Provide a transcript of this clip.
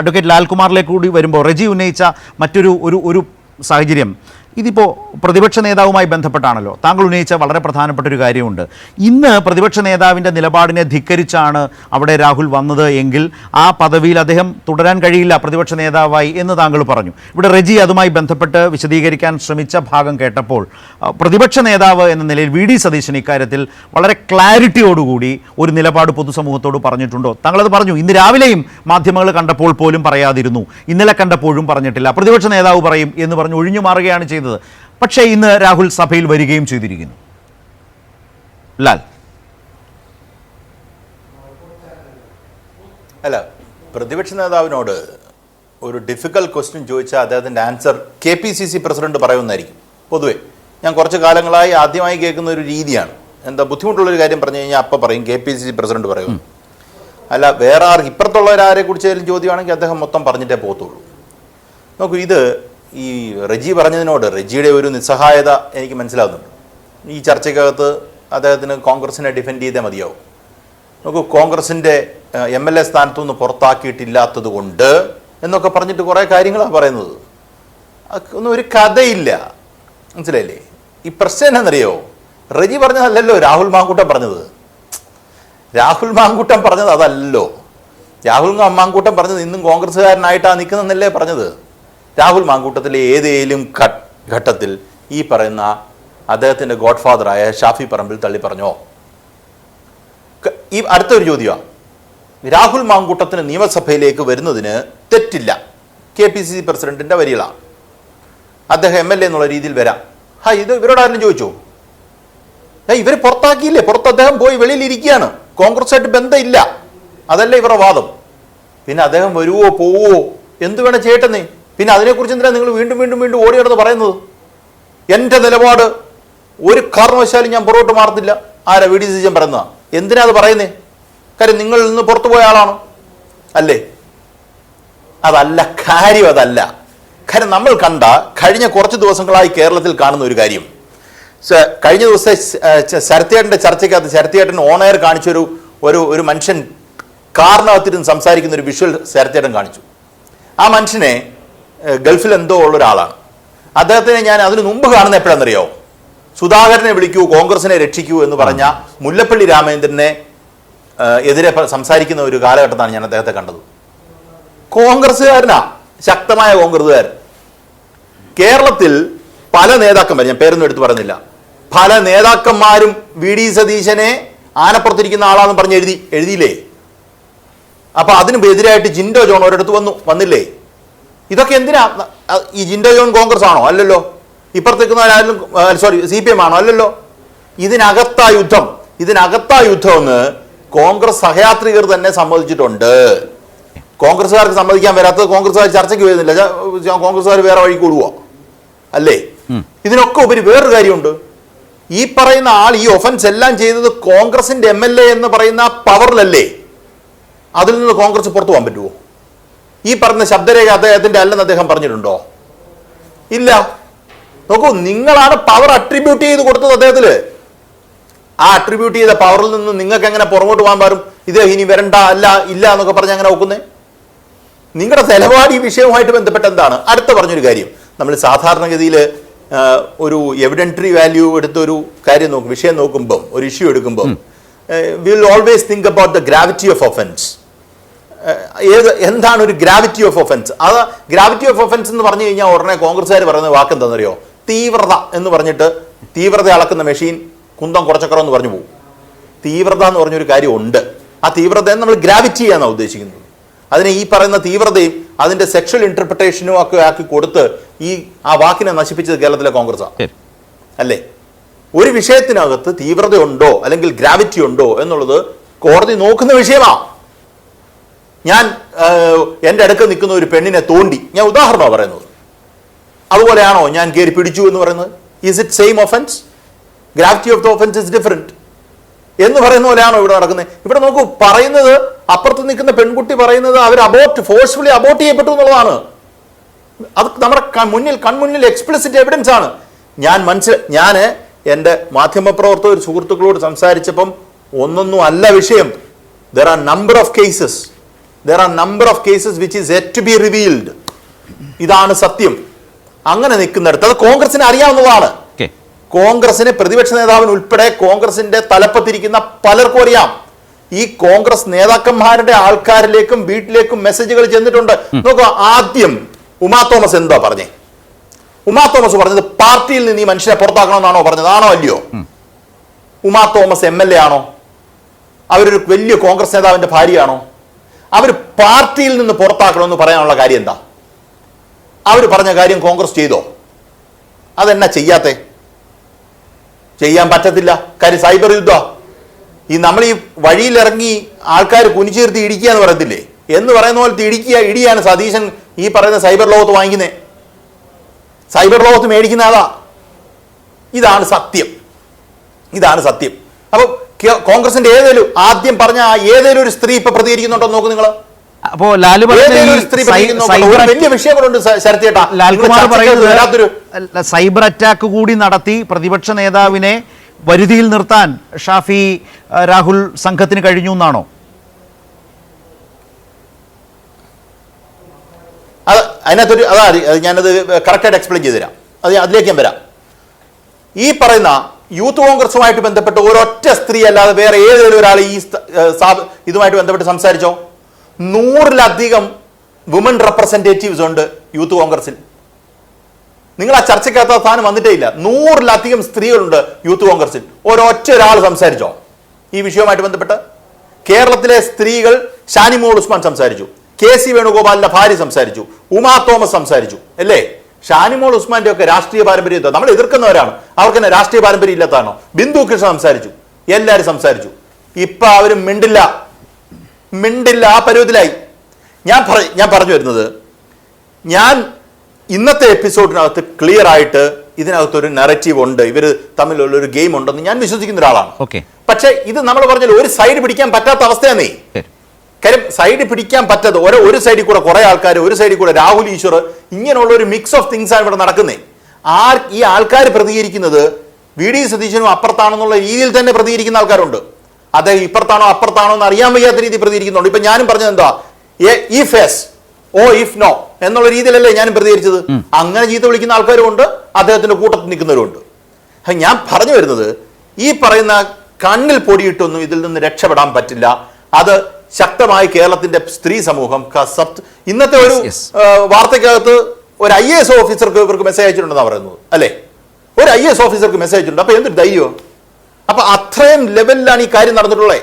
Advocate ലാൽകുമാറിലേക്ക് കൂടി വരുമ്പോൾ റെജി ഉന്നയിച്ച മറ്റൊരു ഒരു സാഹചര്യം, ഇതിപ്പോൾ പ്രതിപക്ഷ നേതാവുമായി ബന്ധപ്പെട്ടാണല്ലോ. താങ്കൾ ഉന്നയിച്ച വളരെ പ്രധാനപ്പെട്ട ഒരു കാര്യമുണ്ട്. ഇന്ന് പ്രതിപക്ഷ നേതാവിൻ്റെ നിലപാടിനെ ധിക്കരിച്ചാണ് അവിടെ രാഹുൽ വന്നത് എങ്കിൽ ആ പദവിയിൽ അദ്ദേഹം തുടരാൻ കഴിയില്ല പ്രതിപക്ഷ നേതാവായി എന്ന് താങ്കൾ പറഞ്ഞു. ഇവിടെ റെജി അതുമായി ബന്ധപ്പെട്ട് വിശദീകരിക്കാൻ ശ്രമിച്ച ഭാഗം കേട്ടപ്പോൾ പ്രതിപക്ഷ നേതാവ് എന്ന നിലയിൽ വി ഡി സതീശൻ ഇക്കാര്യത്തിൽ വളരെ ക്ലാരിറ്റിയോടുകൂടി ഒരു നിലപാട് പൊതുസമൂഹത്തോട് പറഞ്ഞിട്ടുണ്ടോ? താങ്കളത് പറഞ്ഞു. ഇന്ന് രാവിലെയും മാധ്യമങ്ങൾ കണ്ടപ്പോൾ പോലും പറയാതിരുന്നു, ഇന്നലെ കണ്ടപ്പോഴും പറഞ്ഞിട്ടില്ല. പ്രതിപക്ഷ നേതാവ് പറയും എന്ന് പറഞ്ഞ് ഒഴിഞ്ഞു മാറുകയാണ് ചെയ്തത്. പക്ഷേ ഇന്ന് രാഹുൽ സഭയിൽ വരികയും ചെയ്തിരിക്കുന്നു. ലാൽ, അല്ല, പ്രതിപക്ഷ നേതാവിനോട് ഒരു ഡിഫിക്കൽട്ട് ക്വസ്റ്റ്യൻ ചോദിച്ചാൽ അദ്ദേഹത്തിൻ്റെ ആൻസർ KPCC പ്രസിഡന്റ് പറയുന്നതായിരിക്കും. പൊതുവെ ഞാൻ കുറച്ച് കാലങ്ങളായി ആദ്യമായി കേൾക്കുന്ന ഒരു രീതിയാണ്. എന്താ ബുദ്ധിമുട്ടുള്ളൊരു കാര്യം പറഞ്ഞു കഴിഞ്ഞാൽ അപ്പം പറയും KPCC പ്രസിഡന്റ് പറയും. അല്ല, വേറെ ആർക്ക് ഇപ്പുറത്തുള്ളവരാരെ കുറിച്ച് ചോദ്യമാണെങ്കിൽ അദ്ദേഹം മൊത്തം പറഞ്ഞിട്ടേ പോകത്തുള്ളൂ. നോക്കൂ, ഇത് ഈ റെജി പറഞ്ഞതിനോട് റെജിയുടെ ഒരു നിസ്സഹായത എനിക്ക് മനസ്സിലാകുന്നുണ്ട്. ഈ ചർച്ചയ്ക്കകത്ത് അദ്ദേഹത്തിന് കോൺഗ്രസിനെ ഡിഫെൻഡ് ചെയ്തേ മതിയാവും. നോക്കൂ, കോൺഗ്രസിൻ്റെ MLA സ്ഥാനത്തു നിന്ന് പുറത്താക്കിയിട്ടില്ലാത്തത് കൊണ്ട് എന്നൊക്കെ പറഞ്ഞിട്ട് കുറേ കാര്യങ്ങളാണ് പറയുന്നത്. ഒന്നും ഒരു കഥയില്ല, മനസ്സിലായില്ലേ? ഈ പ്രശ്നം എന്നറിയോ, റെജി പറഞ്ഞതല്ലല്ലോ രാഹുൽ മാങ്കൂട്ടം പറഞ്ഞത്. രാഹുൽ മാങ്കൂട്ടം പറഞ്ഞത് അതല്ലോ. രാഹുൽ മാങ്കൂട്ടം പറഞ്ഞത് ഇന്നും കോൺഗ്രസ്സുകാരനായിട്ടാണ് നിൽക്കുന്നതെന്നല്ലേ പറഞ്ഞത്. രാഹുൽ മാങ്കൂട്ടത്തിലെ ഏതേലും ഘട്ടത്തിൽ ഈ പറയുന്ന അദ്ദേഹത്തിൻ്റെ ഗോഡ് ഫാദറായ ഷാഫി പറമ്പിൽ തള്ളി പറഞ്ഞോ? ഈ അടുത്തൊരു ചോദ്യമാണ്, രാഹുൽ മാങ്കൂട്ടത്തിന് നിയമസഭയിലേക്ക് വരുന്നതിന് തെറ്റില്ല, KPCC പ്രസിഡന്റിൻ്റെ വരികളാണ്. അദ്ദേഹം MLA എന്നുള്ള രീതിയിൽ വരാം. ഇത് ഇവരോടാരും ചോദിച്ചോ? ഇവർ പുറത്താക്കിയില്ലേ? പുറത്ത് അദ്ദേഹം പോയി വെളിയിലിരിക്കുകയാണ്, കോൺഗ്രസ്സായിട്ട് ബന്ധമില്ല, അതല്ല ഇവരുടെ വാദം. പിന്നെ അദ്ദേഹം വരുവോ പോവോ എന്ത് വേണം ചെയ്യട്ടെന്നേ. പിന്നെ അതിനെക്കുറിച്ച് എന്തിനാണ് നിങ്ങൾ വീണ്ടും വീണ്ടും വീണ്ടും ഓടി നടന്ന് പറയുന്നത്? എൻ്റെ നിലപാട് ഒരു കാരണവശാലും ഞാൻ പുറകോട്ട് മാറത്തില്ല. ആരാ? വി ഡി സതീശൻ പറയുന്നതാ. എന്തിനാ അത് പറയുന്നേ? കാര്യം നിങ്ങൾ ഇന്ന് പുറത്തു പോയ ആളാണ് അല്ലേ? അതല്ല കാര്യം, അതല്ല കാര്യം. നമ്മൾ കണ്ട കഴിഞ്ഞ കുറച്ച് ദിവസങ്ങളായി കേരളത്തിൽ കാണുന്ന ഒരു കാര്യം, കഴിഞ്ഞ ദിവസത്തെ ശരത്തേട്ടൻ്റെ ചർച്ചയ്ക്കകത്ത് ശരത്തേട്ടൻ ഓൺ എയർ കാണിച്ചൊരു ഒരു മനുഷ്യൻ കാറിനകത്തിരുന്ന് സംസാരിക്കുന്ന ഒരു വിഷ്വൽ ശരത്തേട്ടൻ കാണിച്ചു. ആ മനുഷ്യനെ ഗൾഫിൽ എന്തോ ഉള്ളൊരാളാണ്. അദ്ദേഹത്തിനെ ഞാൻ അതിന് മുമ്പ് കാണുന്ന എപ്പോഴാണെന്നറിയോ? സുധാകരനെ വിളിക്കൂ, കോൺഗ്രസിനെ രക്ഷിക്കൂ എന്ന് പറഞ്ഞ മുല്ലപ്പള്ളി രാമചന്ദ്രനെ എതിരെ സംസാരിക്കുന്ന ഒരു കാലഘട്ടത്താണ് ഞാൻ അദ്ദേഹത്തെ കണ്ടത്. കോൺഗ്രസ്സുകാരനാ, ശക്തമായ കോൺഗ്രസ്സുകാരൻ. കേരളത്തിൽ പല നേതാക്കന്മാരും, ഞാൻ പേരൊന്നും എടുത്ത് പറയുന്നില്ല, പല നേതാക്കന്മാരും വി ഡി സതീശനെ ആനപ്പുറത്തിരിക്കുന്ന ആളാന്ന് പറഞ്ഞ് എഴുതിയില്ലേ? അപ്പൊ അതിന് എതിരായിട്ട് ജിൻഡോ ജോൺ ഒരിടത്ത് വന്നില്ലേ? ഇതൊക്കെ എന്തിനാ? ഈ ജിൻഡോ ജോൺ കോൺഗ്രസ് ആണോ? അല്ലല്ലോ. ഇപ്പുറത്തേക്കുന്നവരാരും CPM ആണോ? അല്ലല്ലോ. ഇതിനകത്താ യുദ്ധം എന്ന് കോൺഗ്രസ് സഹയാത്രികർ തന്നെ സമ്മതിച്ചിട്ടുണ്ട്. കോൺഗ്രസ്സുകാർക്ക് സമ്മതിക്കാൻ വരാത്തത് കോൺഗ്രസ്സുകാർ ചർച്ചയ്ക്ക് വരുന്നില്ല, കോൺഗ്രസ്സുകാർ വേറെ വഴി കൂടുവോ? അല്ലേ? ഇതിനൊക്കെ ഉപരി വേറൊരു കാര്യമുണ്ട്. ഈ പറയുന്ന ആൾ ഈ ഒഫൻസ് എല്ലാം ചെയ്തത് കോൺഗ്രസിന്റെ MLA എന്ന് പറയുന്ന പവറിലല്ലേ? അതിൽ നിന്ന് കോൺഗ്രസ് പുറത്തു പോകാൻ പറ്റുമോ? ഈ പറഞ്ഞ ശബ്ദരേഖ അദ്ദേഹത്തിന്റെ അല്ലെന്ന് അദ്ദേഹം പറഞ്ഞിട്ടുണ്ടോ? ഇല്ല. നോക്കൂ, നിങ്ങളാണ് പവർ അട്രിബ്യൂട്ട് ചെയ്ത് കൊടുത്തത് അദ്ദേഹത്തില്. ആ അട്രിബ്യൂട്ട് ചെയ്ത പവറിൽ നിന്ന് നിങ്ങൾക്ക് എങ്ങനെ പുറകോട്ട് പോകാൻ പാടും? ഇത് ഇനി വരണ്ട, അല്ല, ഇല്ല എന്നൊക്കെ പറഞ്ഞ് അങ്ങനെ നോക്കുന്നേ. നിങ്ങളുടെ നിലപാട് ഈ വിഷയവുമായിട്ട് ബന്ധപ്പെട്ട് എന്താണ്? അടുത്ത പറഞ്ഞൊരു കാര്യം, നമ്മൾ സാധാരണഗതിയിൽ ഒരു എവിഡൻറ്ററി വാല്യൂ എടുത്തൊരു കാര്യം നോക്കും, വിഷയം നോക്കുമ്പം, ഒരു ഇഷ്യൂ എടുക്കുമ്പം, we will always think about the gravity of offence. എന്താണ് ഒരു ഗ്രാവിറ്റി ഓഫ് ഒഫൻസ്? അത് ഗ്രാവിറ്റി ഓഫ് ഒഫൻസ് എന്ന് പറഞ്ഞു കഴിഞ്ഞാൽ ഉടനെ കോൺഗ്രസ്സുകാർ പറയുന്ന വാക്ക് എന്താണെന്നറിയോ? തീവ്രത എന്ന് പറഞ്ഞിട്ട് തീവ്രത അളക്കുന്ന മെഷീൻ കുന്തം കുറച്ചക്കറ എന്ന് പറഞ്ഞു പോകും. തീവ്രത എന്ന് പറഞ്ഞൊരു കാര്യമുണ്ട്. ആ തീവ്രതയെ നമ്മൾ ഗ്രാവിറ്റി ചെയ്യാനാണ് ഉദ്ദേശിക്കുന്നത്. അതിനെ ഈ പറയുന്ന തീവ്രതയും അതിന്റെ സെക്ഷൽ ഇന്റർപ്രിട്ടേഷനും ഒക്കെ ആക്കി കൊടുത്ത് ആ വാക്കിനെ നശിപ്പിച്ചത് കേരളത്തിലെ കോൺഗ്രസ്സാണ് അല്ലേ? ഒരു വിഷയത്തിനകത്ത് തീവ്രതയുണ്ടോ അല്ലെങ്കിൽ ഗ്രാവിറ്റി ഉണ്ടോ എന്നുള്ളത് കോടതി നോക്കുന്ന വിഷയമാണ്. ഞാൻ എൻ്റെ അടുക്ക് നിൽക്കുന്ന ഒരു പെണ്ണിനെ തോണ്ടി, ഞാൻ ഉദാഹരണമാണ് പറയുന്നത്, അതുപോലെയാണോ ഞാൻ കയറി പിടിച്ചു എന്ന് പറയുന്നത്? Is it same offence? Gravity of the offence is different എന്ന് പറയുന്ന പോലെയാണോ ഇവിടെ നടക്കുന്നത്? ഇവിടെ നോക്കൂ, പറയുന്നത് അപ്പുറത്ത് നിൽക്കുന്ന പെൺകുട്ടി പറയുന്നത് അവർ ഫോഴ്സ്ഫുള്ളി അബോർട്ട് ചെയ്യപ്പെട്ടു എന്നുള്ളതാണ്. അത് നമ്മുടെ കൺമുന്നിൽ എക്സ്പ്ലിസിറ്റ് എവിഡൻസ് ആണ്. ഞാൻ എൻ്റെ മാധ്യമപ്രവർത്തകർ സുഹൃത്തുക്കളോട് സംസാരിച്ചപ്പം ഒന്നൊന്നും അല്ല വിഷയം. There are number of cases there are number of cases which is yet to be revealed. ഇതാണ് സത്യം. അങ്ങനെ നിൽക്കുന്നിടത്ത് അത് കോൺഗ്രസിന് അറിയാവുന്നതാണ്. കോൺഗ്രസിന് പ്രതിപക്ഷ നേതാവിന് ഉൾപ്പെടെ കോൺഗ്രസിന്റെ തലപ്പത്തിരിക്കുന്ന പലർക്കും അറിയാം. ഈ കോൺഗ്രസ് നേതാക്കന്മാരുടെ ആൾക്കാരിലേക്കും വീട്ടിലേക്കും മെസ്സേജുകൾ ചെന്നിട്ടുണ്ട്. നോക്കുക, ആദ്യം ഉമാ തോമസ് എന്താ പറഞ്ഞേ? ഉമാ തോമസ് പറഞ്ഞത് പാർട്ടിയിൽ നിന്ന് ഈ മനുഷ്യനെ പുറത്താക്കണമെന്നാണോ പറഞ്ഞത്? ആണോ അല്ലയോ? ഉമാ തോമസ് MLA ആണോ? അവരൊരു വലിയ കോൺഗ്രസ് നേതാവിന്റെ ഭാര്യയാണോ? അവർ പാർട്ടിയിൽ നിന്ന് പുറത്താക്കണമെന്ന് പറയാനുള്ള കാര്യം എന്താ? അവർ പറഞ്ഞ കാര്യം കോൺഗ്രസ് ചെയ്തോ? അതെന്നാ ചെയ്യാത്തെ? ചെയ്യാൻ പറ്റത്തില്ല. കാര്യം സൈബർ യുദ്ധ. നമ്മൾ ഈ വഴിയിലിറങ്ങി ആൾക്കാർ കുനിച്ചീർത്തി ഇടിക്കുക എന്ന് പറയത്തില്ലേ, എന്ന് പറയുന്ന പോലത്തെ ഇടിയാണ് സതീശൻ ഈ പറയുന്ന സൈബർ ലോകത്ത് വാങ്ങിക്കുന്നേ. സൈബർ ലോകത്ത് മേടിക്കുന്ന അതാ. ഇതാണ് സത്യം. ഇതാണ് സത്യം. അപ്പൊ കോൺഗ്രസിന്റെ ആദ്യം പറഞ്ഞ ഏതേലും ഒരു സ്ത്രീ ഇപ്പൊ പ്രതികരിക്കുന്നുണ്ടോ നോക്ക് നിങ്ങൾ. അപ്പോ ലാലു വലിയ വിഷയങ്ങളുണ്ട് ശരത്തേട്ടാ. ലാൽകുമാർ പറയുന്നത് സൈബർ അറ്റാക്ക് കൂടി നടത്തി പ്രതിപക്ഷ നേതാവിനെ വരുതിയിൽ നിർത്താൻ ഷാഫി രാഹുൽ സംഘത്തിന് കഴിഞ്ഞു എന്നാണോ? അതിനകത്തൊരു ഞാനത് കറക്റ്റായിട്ട് എക്സ്പ്ലെയിൻ ചെയ്തു തരാം. അതിലേക്ക് ഞാൻ വരാം. ഈ പറയുന്ന യൂത്ത് കോൺഗ്രസുമായിട്ട് ബന്ധപ്പെട്ട് ഒരൊറ്റ സ്ത്രീ അല്ലാതെ വേറെ ഏതെങ്കിലും ഒരാൾ ഈ ഇതുമായിട്ട് ബന്ധപ്പെട്ട് സംസാരിച്ചോ? 100-ലധികം വുമൺ റെപ്രസെന്റേറ്റീവ്സ് ഉണ്ട് യൂത്ത് കോൺഗ്രസിൽ. നിങ്ങൾ ആ ചർച്ചയ്ക്കകത്ത് സ്ഥാനം വന്നിട്ടേ ഇല്ല. 100-ലധികം സ്ത്രീകളുണ്ട് യൂത്ത് കോൺഗ്രസിൽ. ഒരൊറ്റ ഒരാൾ സംസാരിച്ചോ ഈ വിഷയവുമായിട്ട് ബന്ധപ്പെട്ട്? കേരളത്തിലെ സ്ത്രീകൾ ഷാനിമോൾ ഉസ്മാൻ സംസാരിച്ചു, KC വേണുഗോപാലിന്റെ ഭാര്യ സംസാരിച്ചു, ഉമാ തോമസ് സംസാരിച്ചു, അല്ലേ? ഷാനിമോൾ ഉസ്മാന്റെ ഒക്കെ രാഷ്ട്രീയ പാരമ്പര്യം നമ്മൾ എതിർക്കുന്നവരാണ്. അവർക്ക് തന്നെ രാഷ്ട്രീയ പാരമ്പര്യം ഇല്ലാത്തതാണോ? ബിന്ദു കൃഷ്ണ സംസാരിച്ചു, എല്ലാവരും സംസാരിച്ചു. ഇപ്പൊ അവരും മിണ്ടില്ല, ആ പരുവത്തിലായി. ഞാൻ പറഞ്ഞു വരുന്നത്, ഞാൻ ഇന്നത്തെ എപ്പിസോഡിനകത്ത് ക്ലിയർ ആയിട്ട് ഇതിനകത്തൊരു നെറേറ്റീവ് ഉണ്ട്, ഇവർ തമ്മിലുള്ള ഒരു ഗെയിം ഉണ്ടെന്ന് ഞാൻ വിശ്വസിക്കുന്ന ഒരാളാണ്. പക്ഷെ ഇത് നമ്മൾ പറഞ്ഞാൽ ഒരു സൈഡ് പിടിക്കാൻ പറ്റാത്ത അവസ്ഥയാണേ. കാര്യം സൈഡ് പിടിക്കാൻ പറ്റാതെ ഒരു സൈഡിൽ കൂടെ കുറെ ആൾക്കാർ, ഒരു സൈഡിൽ കൂടെ രാഹുൽ ഈശ്വർ, ഇങ്ങനെയുള്ള ഒരു മിക്സ് ഓഫ് തിങ്സ് ആണ് ഇവിടെ നടക്കുന്നത്. ഈ ആൾക്കാർ പ്രതികരിക്കുന്നത് VD സതീശനും അപ്പുറത്താണെന്നുള്ള രീതിയിൽ തന്നെ പ്രതികരിക്കുന്ന ആൾക്കാരുണ്ട്. അദ്ദേഹം ഇപ്പുറത്താണോ അപ്പുറത്താണോ എന്ന് അറിയാൻ വയ്യാത്ത രീതി പ്രതികരിക്കുന്നുണ്ട്. ഇപ്പൊ ഞാനും പറഞ്ഞത് എന്താ, if yes or if no എന്നുള്ള രീതിയിലല്ലേ ഞാനും പ്രതികരിച്ചത്. അങ്ങനെ ചീത്ത വിളിക്കുന്ന ആൾക്കാരും ഉണ്ട്, അദ്ദേഹത്തിന്റെ കൂട്ടത്തിൽ നിൽക്കുന്നവരുണ്ട്. ഞാൻ പറഞ്ഞു വരുന്നത്, ഈ പറയുന്ന കണ്ണിൽ പൊടിയിട്ടൊന്നും ഇതിൽ നിന്ന് രക്ഷപ്പെടാൻ പറ്റില്ല. അത് ശക്തമായി കേരളത്തിന്റെ സ്ത്രീ സമൂഹം ഇന്നത്തെ ഒരു വാർത്തക്കകത്ത് ഒരു IAS ഓഫീസർക്ക് ഇവർക്ക് മെസ്സേജ് അയച്ചിട്ടുണ്ടെന്നാണ് പറയുന്നത്, അല്ലേ? ഒരു IAS ഓഫീസർക്ക് മെസ്സേജ് അയച്ചിട്ടുണ്ട്. അപ്പൊ എന്തൊരു ധൈര്യമോ? അപ്പൊ അത്രയും ലെവലിലാണ് ഈ കാര്യം നടന്നിട്ടുള്ളത്.